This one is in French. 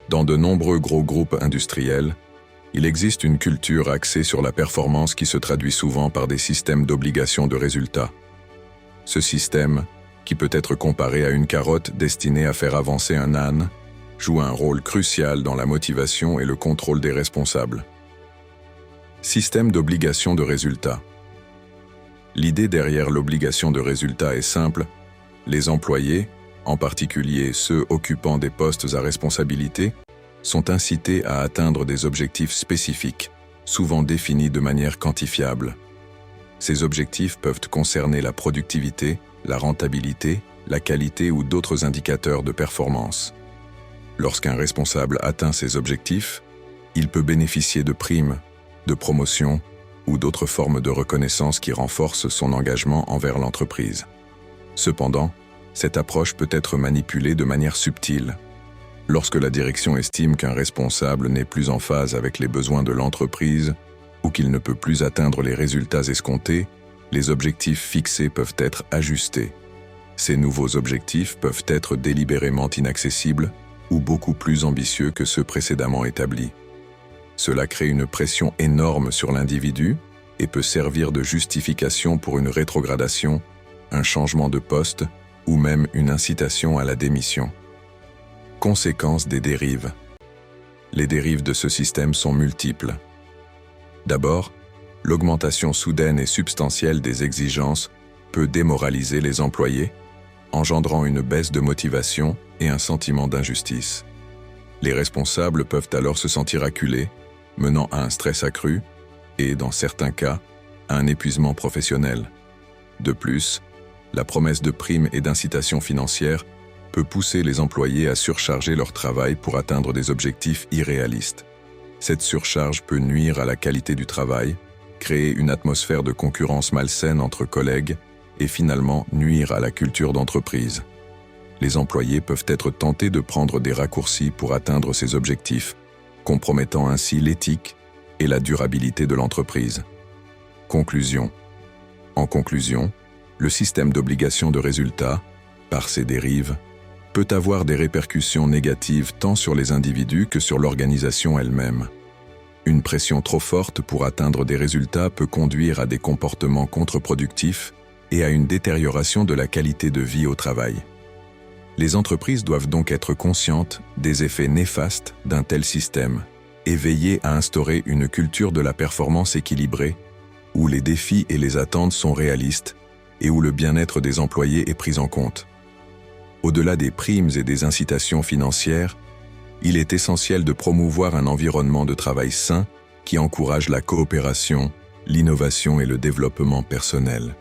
Dans de nombreux gros groupes industriels, il existe une culture axée sur la performance qui se traduit souvent par des systèmes d'obligation de résultats. Ce système, qui peut être comparé à une carotte destinée à faire avancer un âne, joue un rôle crucial dans la motivation et le contrôle des responsables. Système d'obligation de résultats. L'idée derrière l'obligation de résultat est simple. Les employés, en particulier ceux occupant des postes à responsabilité, sont incités à atteindre des objectifs spécifiques, souvent définis de manière quantifiable. Ces objectifs peuvent concerner la productivité, la rentabilité, la qualité ou d'autres indicateurs de performance. Lorsqu'un responsable atteint ces objectifs, il peut bénéficier de primes, de promotions ou d'autres formes de reconnaissance qui renforcent son engagement envers l'entreprise. Cependant, cette approche peut être manipulée de manière subtile. Lorsque la direction estime qu'un responsable n'est plus en phase avec les besoins de l'entreprise ou qu'il ne peut plus atteindre les résultats escomptés, les objectifs fixés peuvent être ajustés. Ces nouveaux objectifs peuvent être délibérément inaccessibles ou beaucoup plus ambitieux que ceux précédemment établis. Cela crée une pression énorme sur l'individu et peut servir de justification pour une rétrogradation, un changement de poste ou même une incitation à la démission. Conséquences des dérives. Les dérives de ce système sont multiples. D'abord, l'augmentation soudaine et substantielle des exigences peut démoraliser les employés, engendrant une baisse de motivation et un sentiment d'injustice. Les responsables peuvent alors se sentir acculés, menant à un stress accru et, dans certains cas, à un épuisement professionnel. De plus, la promesse de primes et d'incitations financières peut pousser les employés à surcharger leur travail pour atteindre des objectifs irréalistes. Cette surcharge peut nuire à la qualité du travail, créer une atmosphère de concurrence malsaine entre collègues et finalement nuire à la culture d'entreprise. Les employés peuvent être tentés de prendre des raccourcis pour atteindre ces objectifs, compromettant ainsi l'éthique et la durabilité de l'entreprise. Conclusion. En conclusion, le système d'obligation de résultats, par ses dérives, peut avoir des répercussions négatives tant sur les individus que sur l'organisation elle-même. Une pression trop forte pour atteindre des résultats peut conduire à des comportements contre-productifs et à une détérioration de la qualité de vie au travail. Les entreprises doivent donc être conscientes des effets néfastes d'un tel système et veiller à instaurer une culture de la performance équilibrée, où les défis et les attentes sont réalistes et où le bien-être des employés est pris en compte. Au-delà des primes et des incitations financières, il est essentiel de promouvoir un environnement de travail sain qui encourage la coopération, l'innovation et le développement personnel.